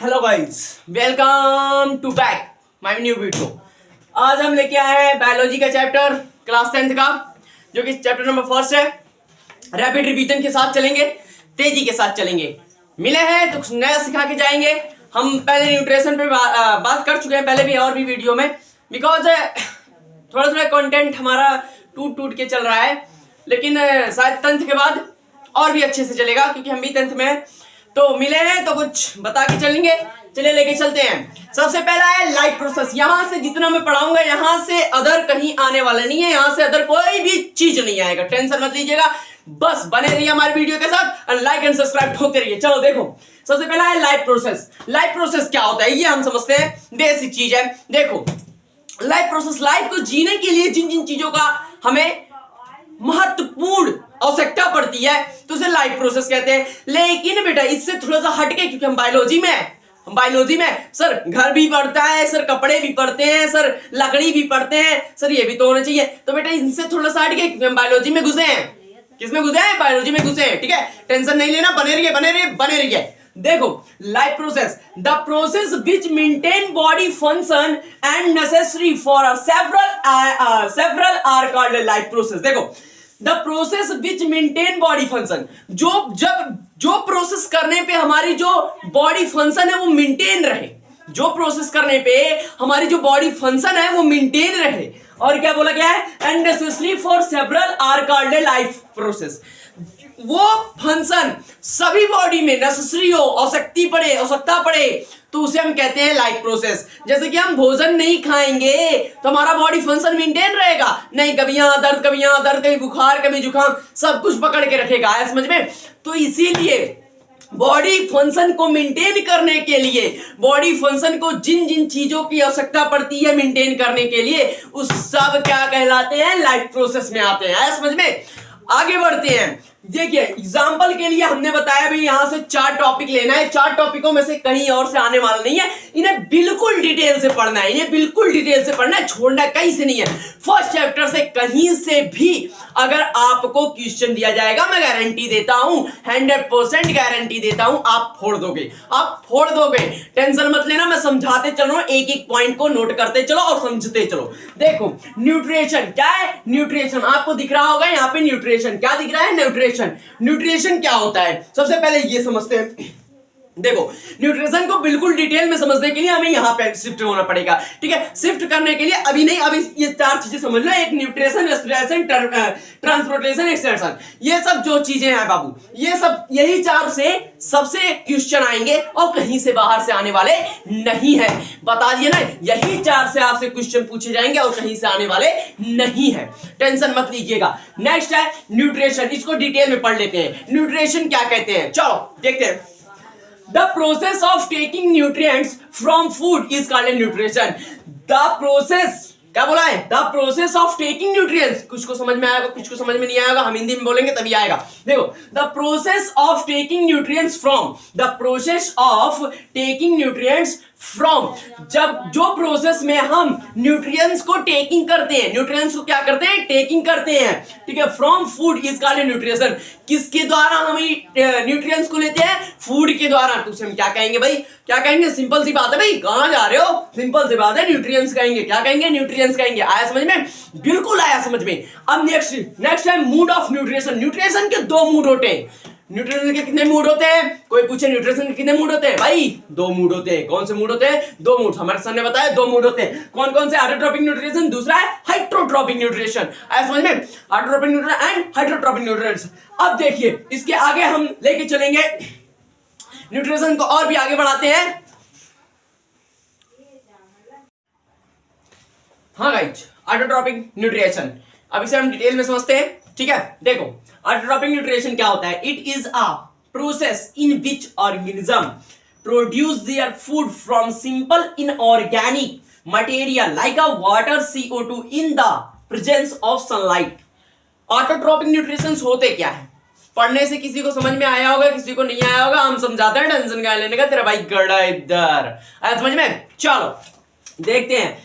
Hello guys, welcome to back my new video. आज हम लेके आए हैं बायोलॉजी का चैप्टर क्लास 10th का, जो कि चैप्टर नंबर फर्स्ट है। रैपिड रिवीजन के साथ चलेंगे, तेजी के साथ चलेंगे। मिले हैं तो कुछ नया सिखा के जाएंगे। हम पहले न्यूट्रिशन पे बात कर चुके हैं पहले भी और भी वीडियो में, बिकॉज थोड़ा थोड़ा कंटेंट हमारा टूट टूट के चल रहा है, लेकिन शायद 10th के बाद और भी अच्छे से चलेगा, क्योंकि हम भी 10th में हैं। तो मिले हैं तो कुछ बता के चलेंगे। चलिए लेके चलते हैं। सबसे पहला है लाइफ प्रोसेस। यहां से जितना मैं पढ़ाऊंगा, यहां से अदर कहीं आने वाला नहीं है, यहां से अदर कोई भी चीज नहीं आएगा, टेंशन मत लीजिएगा। बस बने रहिए हमारे वीडियो के साथ और लाइक एंड सब्सक्राइब ठोकते रहिए। चलो देखो, सबसे पहला है लाइफ प्रोसेस। लाइफ प्रोसेस क्या होता है ये हम समझते हैं, बेसिक चीज है। देखो लाइफ प्रोसेस, लाइफ को जीने के लिए जिन जिन चीजों का हमें महत्वपूर्ण आवश्यकता पड़ती है तो उसे लाइफ प्रोसेस कहते हैं। लेकिन बेटा इससे थोड़ा सा हटके, क्योंकि हम बायोलॉजी में सर घर भी पड़ता है, सर कपड़े भी पड़ते हैं, सर लकड़ी भी पड़ते हैं, सर ये भी तो होना चाहिए। तो बेटा इनसे थोड़ा सा हटके, क्योंकि हम बायोलॉजी में घुसे हैं। किसमें घुसे हैं? बायोलॉजी में घुसे हैं। ठीक है, टेंशन नहीं लेना, बने रहिए। देखो life process, the process which maintain body function and necessary for several are called life process. देखो the process which maintain body function, जो प्रोसेस करने पे हमारी जो बॉडी फंक्शन है वो मेंटेन रहे, जो प्रोसेस करने पे हमारी जो बॉडी फंक्शन है वो मेंटेन रहे। और क्या बोला गया है? And necessary for several are called life process. वो फंक्शन सभी बॉडी में नेसेसरी हो, आवश्यकता पड़े तो उसे हम कहते हैं लाइफ प्रोसेस। जैसे कि हम भोजन नहीं खाएंगे तो हमारा बॉडी फंक्शन मेंटेन रहेगा नहीं, कभी यहां दर्द, कभी बुखार, कभी जुकाम, सब कुछ पकड़ के रखेगा, है समझ में? तो इसीलिए बॉडी फंक्शन को मेंटेन करने के लिए, बॉडी फंक्शन को जिन जिन चीजों की आवश्यकता पड़ती है मेंटेन करने के लिए, उस सब क्या कहलाते हैं? लाइफ प्रोसेस में आते हैं, समझ में? आगे बढ़ते हैं। देखिए एग्जाम्पल के लिए हमने बताया भाई यहां से 4 टॉपिक लेना है, 4 टॉपिकों में से कहीं और से आने वाला नहीं है, इन्हें बिल्कुल डिटेल से पढ़ना है, छोड़ना कहीं से नहीं है। फर्स्ट चैप्टर से कहीं से भी अगर आपको क्वेश्चन दिया जाएगा, मैं गारंटी देता हूं, 100% गारंटी देता हूं, आप फोड़ दोगे। टेंशन मत लेना, मैं समझाते चल रहा हूं, एक एक पॉइंट को नोट करते चलो और समझते चलो। देखो न्यूट्रिशन क्या है? न्यूट्रिशन आपको दिख रहा होगा यहाँ पे, न्यूट्रिशन क्या दिख रहा है? न्यूट्रिशन क्या होता है? सबसे पहले ये समझते हैं। देखो न्यूट्रिशन को बिल्कुल डिटेल में समझने के लिए हमें यहां पे शिफ्ट होना पड़ेगा। ठीक है, शिफ्ट करने के लिए अभी नहीं, अभी ये 4 चीजें समझ लो। एक न्यूट्रिशन, रेस्पिरेशन, ट्रांसपोर्टेशन, एक्सटेंशन, ये सब जो चीजें हैं बाबू, ये सब यही 4 से सबसे क्वेश्चन आएंगे और कहीं से बाहर से आने वाले नहीं है। बता दिए ना, यही 4 से आपसे क्वेश्चन पूछे जाएंगे और कहीं से आने वाले नहीं है, टेंशन मत लीजिएगा। नेक्स्ट है न्यूट्रिशन, इसको डिटेल में पढ़ लेते हैं। न्यूट्रिशन क्या कहते हैं, चलो देखते हैं। The process of taking nutrients from food is called nutrition. The process क्या बोला है? The process of taking nutrients, कुछ को समझ में आएगा, कुछ को समझ में नहीं आएगा, हम हिंदी में बोलेंगे तभी आएगा। देखो the process of taking nutrients from, जब जो प्रोसेस में हम न्यूट्रिएंट्स को टेकिंग करते हैं, टेकिंग करते हैं, ठीक है, from food is called nutrition. किसके द्वारा हम न्यूट्रिएंट्स को लेते हैं? फूड के द्वारा। तो उसे हम क्या कहेंगे भाई? क्या कहेंगे? सिंपल सी बात है भाई, कहां जा रहे हो? सिंपल सी बात है, न्यूट्रिएंट्स कहेंगे। क्या कहेंगे? न्यूट्रिएंट्स कहेंगे। आया समझ में? बिल्कुल आया समझ में। अब नेक्स्ट है मूड ऑफ न्यूट्रिशन। न्यूट्रिशन के 2 मूड होते हैं। न्यूट्रिशन के कितने मूड होते हैं? कोई पूछे न्यूट्रिशन के कितने मूड होते हैं? भाई 2 मूड होते हैं। कौन से मूड होते हैं? 2 मूड। हमारे सर ने बताया 2 मूड होते हैं। कौन कौन से? ऑटोट्रोपिक न्यूट्रिशन, दूसरा है हाइड्रोट्रोपिक न्यूट्रिशन। आया समझ में? Autotrophic nutrition and hydrotropic nutrition. अब देखिए इसके आगे हम लेके चलेंगे, न्यूट्रिशन को और भी आगे बढ़ाते हैं। हाँ गाइस, ऑटोट्रोपिक न्यूट्रिशन, अब इसे हम डिटेल में समझते हैं। ठीक है, देखो ऑटोट्रोपिक न्यूट्रिशन क्या होता है? It is a process in which organism produce their food from simple inorganic material like a water, CO2 in the presence of sunlight. Autotrophic nutrition होते क्या है? पढ़ने से किसी को समझ में आया होगा, किसी को नहीं आया होगा, हम समझाते हैं, टेंशन का लेने का, तेरा भाई गड़ा इधर। आया समझ में? चलो देखते हैं।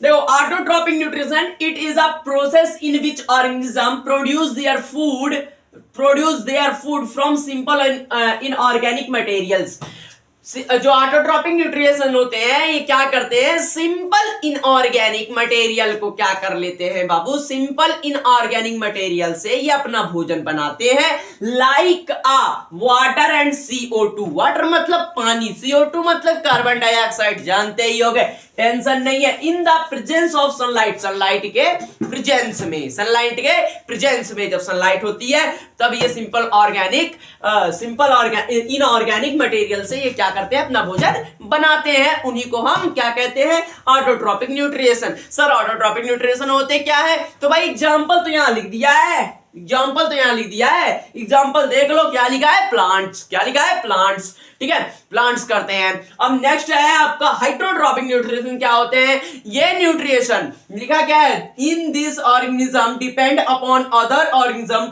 देखो autotrophic nutrition, it is a process in which organism produce their food from simple inorganic materials. जो ऑटोट्रॉपिक न्यूट्रिएशन होते हैं ये क्या करते हैं, सिंपल इनऑर्गेनिक मटेरियल को क्या कर लेते हैं बाबू, सिंपल इनऑर्गेनिक मटेरियल से ये अपना भोजन बनाते हैं, like water and CO2। Water मतलब पानी, CO2 मतलब कार्बन डाइऑक्साइड, जानते ही होंगे, टेंशन नहीं है। In the presence of sunlight, sunlight के प्रेजेंस में, सनलाइट के प्रेजेंस में जब सनलाइट होती है तब ये सिंपल इनऑर्गेनिक मटेरियल से ये क्या करते हैं, अपना भोजन बनाते हैं। उन्हीं को हम क्या कहते हैं, ऑटोट्रॉपिक न्यूट्रिएशन। सर ऑटोट्रॉपिक न्यूट्रिएशन होते क्या है, तो भाई एग्जांपल तो यहां लिख दिया है, एग्जांपल देख लो, क्या लिखा है, प्लांट्स, क्या लिखा है, प्लांट्स, ठीक है, प्लांट्स करते हैं। अब नेक्स्ट है आपका हाइड्रोट्रॉपिक न्यूट्रिएशन। क्या होते हैं ये न्यूट्रिएशन, लिखा क्या है, in this organism depend upon other organism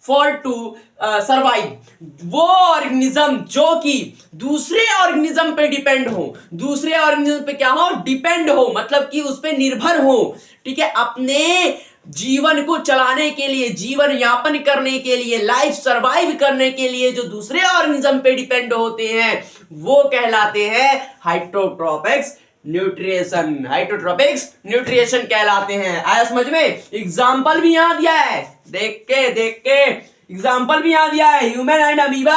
for to survive. वो ऑर्गेनिज्म जो कि दूसरे ऑर्गेनिज्म पे डिपेंड हो, दूसरे ऑर्गेनिज्म पे क्या हो, डिपेंड हो, मतलब कि उस पे निर्भर हो, ठीक है, अपने जीवन को चलाने के लिए, जीवन यापन करने के लिए, लाइफ सरवाइव करने के लिए जो दूसरे ऑर्गेनिज्म पे डिपेंड होते हैं वो कहलाते हैं हाइड्रोट्रॉपिक्स न्यूट्रिएशन, हाइड्रोट्रॉपिक्स न्यूट्रिएशन कहलाते हैं। आया समझ में? एग्जाम्पल भी यहां दिया है, देख के एग्जाम्पल भी यहां दिया है, ह्यूमन एंड अमीबा।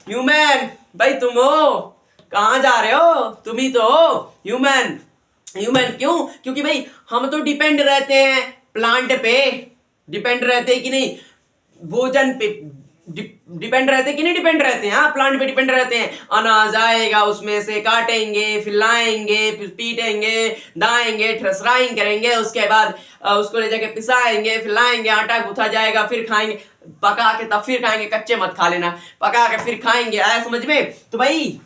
ह्यूमन भाई तुम हो, कहां जा रहे हो, तुम ही तो हो ह्यूमन। ह्यूमन क्यों, क्योंकि भाई हम तो डिपेंड रहते हैं प्लांट पे, डिपेंड रहते हैं कि नहीं, भोजन पे डिपेंड रहते कि नहीं, डिपेंड रहते हैं, हाँ प्लांट पे डिपेंड रहते हैं। अनाज आएगा उसमें से काटेंगे, फिर लाएंगे, फिर पीटेंगे, दाएंगे, ठसराइंग करेंगे, उसके बाद उसको ले जाके पिसाएंगे, फिर लाएंगे, आटा गूथा जाएगा, फिर खाएंगे, पका के तब फिर खाएंगे, कच्चे मत खा लेना, पका के फिर खाएंगे। आया समझ में? तो भाई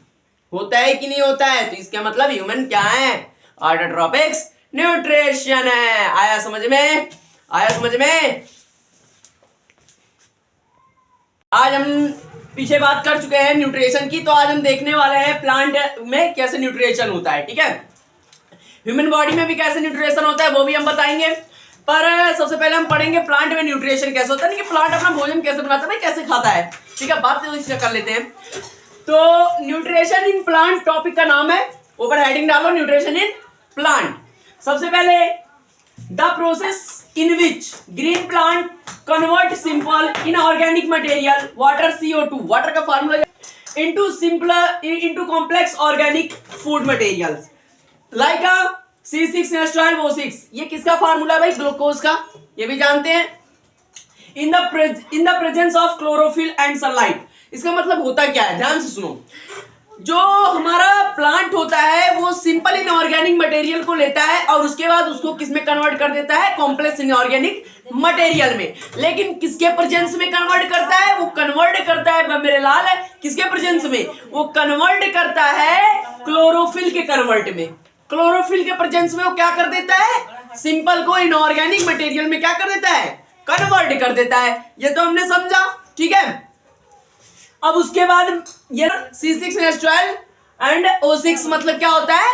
होता है कि नहीं होता है, तो इसका मतलब ह्यूमन क्या है, ऑटोट्रॉपिक्स न्यूट्रिशन है। आया समझ में? आया समझ में? आज हम पीछे बात कर चुके हैं न्यूट्रिशन की, तो आज हम देखने वाले हैं प्लांट में कैसे न्यूट्रिशन होता है, ठीक है, ह्यूमन बॉडी में भी कैसे न्यूट्रिशन होता है वो भी हम बताएंगे। पर सबसे पहले हम पढ़ेंगे प्लांट में न्यूट्रिशन कैसे होता है, कि प्लांट अपना भोजन कैसे बनाता है, भाई कैसे खाता है, ठीक है, बात तो इससे कर लेते हैं। तो न्यूट्रिशन इन प्लांट टॉपिक का नाम है, ऊपर हेडिंग डालो न्यूट्रिशन इन प्लांट। सबसे पहले the process in which green plant convert simple inorganic material water CO2 water का formula into complex organic food materials like a C6H12O6। ये किसका फार्मूला है भाई, ग्लूकोज का, ये भी जानते हैं। in the presence of chlorophyll and sunlight। इसका मतलब होता क्या है, ध्यान से सुनो। जो हमारा प्लांट होता है वो सिंपल इनऑर्गेनिक मटेरियल को लेता है और उसके बाद उसको किसमें कन्वर्ट कर देता है, कॉम्प्लेक्स इनऑर्गेनिक मटेरियल में। लेकिन किसके प्रेजेंस में कन्वर्ट करता है, वो कन्वर्ट करता है मेरे लाल है, किसके प्रेजेंस में, वो कन्वर्ट करता है क्लोरोफिल के कन्वर्ट में। क्लोरोफिल के प्रेजेंस में वो क्या कर देता है, सिंपल को इनऑर्गेनिक मटेरियल में क्या कर देता है, कन्वर्ट कर देता है। ये तो हमने समझा, ठीक है। अब उसके बाद ये C6H12 एंड O6 मतलब क्या होता है,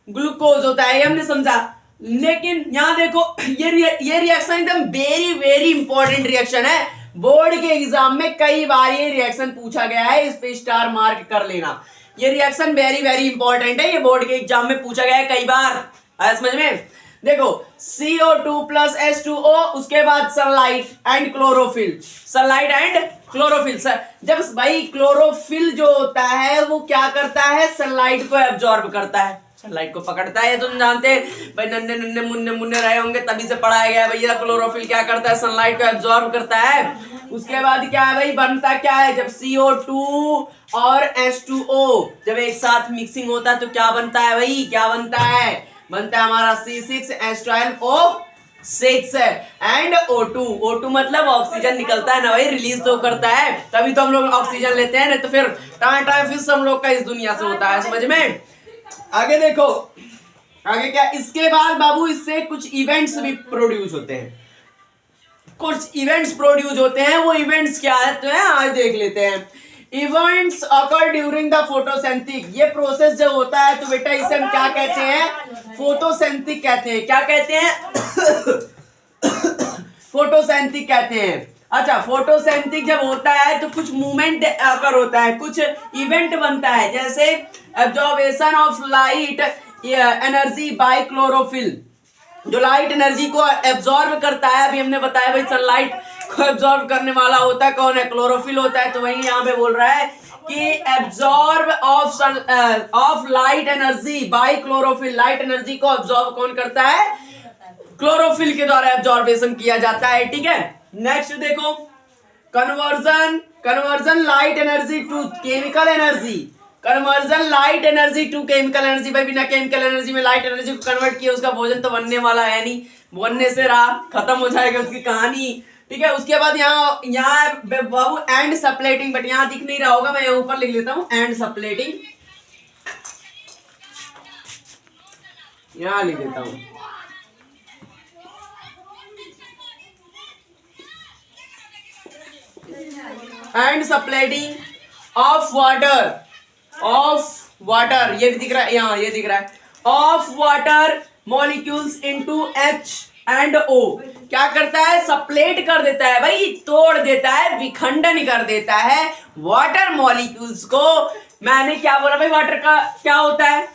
ग्लूकोज होता है, ये हमने समझा। लेकिन यहां देखो ये रिएक्शन एकदम वेरी वेरी इंपॉर्टेंट रिएक्शन है, बोर्ड के एग्जाम में कई बार ये रिएक्शन पूछा गया है, इस पे स्टार मार्क कर लेना। ये रिएक्शन वेरी वेरी इंपॉर्टेंट है, ये बोर्ड के एग्जाम में पूछा गया है कई बार। आया समझ में? देखो CO2 प्लस H2O, उसके बाद sunlight and chlorophyll, sunlight and chlorophyll. जब भाई क्लोरोफिल जो होता है वो क्या करता है, सनलाइट को एब्जॉर्ब करता है, सनलाइट को पकड़ता है। तुम जानते हैं भाई, नन्हे नन्हे मुन्ने मुन्ने रहे होंगे तभी से पढ़ाया गया है भैया, क्लोरोफिल क्या करता है, सनलाइट को एब्जॉर्ब करता है। उसके बाद क्या है भाई, बनता क्या है, जब CO2 और H2O जब एक साथ मिक्सिंग होता है तो क्या बनता है भाई, क्या बनता है, बनता है हमारा C6H12O6 एंड O2 मतलब ऑक्सीजन निकलता है ना भाई, रिलीज तो करता है, तभी तो हम लोग ऑक्सीजन लेते हैं, नहीं तो फिर टाइफस हम लोग का इस दुनिया से होता है। समझ में? आगे देखो, आगे क्या, इसके बाद बाबू इससे कुछ इवेंट्स भी प्रोड्यूस होते हैं, कुछ इवेंट्स प्रोड्यूस होते हैं। वो इवेंट्स क्या है तो है, आज देख लेते हैं। Events occur during the photosynthesis, ये प्रोसेस जब होता है तो बेटा इसे हम क्या कहते हैं, फोटोसिंथेसिस कहते हैं। क्या कहते हैं फोटोसिंथेसिस कहते हैं। अच्छा, फोटोसिंथेसिस जब होता है तो कुछ मूवमेंट अकर होता है, कुछ इवेंट बनता है, जैसे absorption of light energy by chlorophyll, जो लाइट एनर्जी को एब्जॉर्ब करता है। अभी हमने बताया भाई सनलाइट को एब्जॉर्ब करने वाला होता है कौन है, क्लोरोफिल होता है। तो वही यहाँ पे बोल रहा है कि absorb of light energy by chlorophyll, light energy को एब्जॉर्ब कौन करता है, क्लोरोफिल के द्वारा एब्जॉर्बेशन किया जाता है। ठीक है, नेक्स्ट देखो, conversion light energy to chemical energy, conversion light energy to chemical energy. भाई बिना केमिकल एनर्जी में लाइट एनर्जी को कन्वर्ट किया उसका भोजन तो बनने वाला है नहीं, बनने से रहा खत्म हो जाएगा उसकी कहानी। ठीक है, उसके बाद यहाँ बाबू एंड सप्लेटिंग, बट यहाँ दिख नहीं रहा होगा, मैं यहाँ ऊपर लिख लेता हूँ एंड सप्लेटिंग, यहाँ लिख देता हूँ। एंड सप्लेटिंग ऑफ वाटर, ये भी दिख रहा है यहाँ, ये दिख रहा है, of water molecules into H and O। क्या करता है, सप्लेट कर देता है भाई, तोड़ देता है, विखंडन कर देता है वाटर मॉलिक्यूल्स को। मैंने क्या बोला भाई, वाटर का क्या होता है,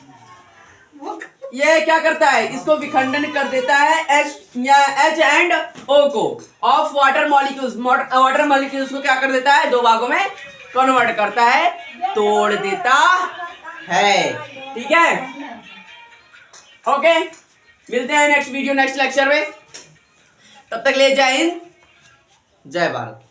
ये क्या करता है, इसको विखंडन कर देता है H एंड O को, of water molecules, water molecules को क्या कर देता है, दो भागों में कन्वर्ट करता है, तोड़ देता है। ठीक है, ओके, मिलते हैं नेक्स्ट वीडियो नेक्स्ट लेक्चर में, तब तक ले जय हिंद जय भारत।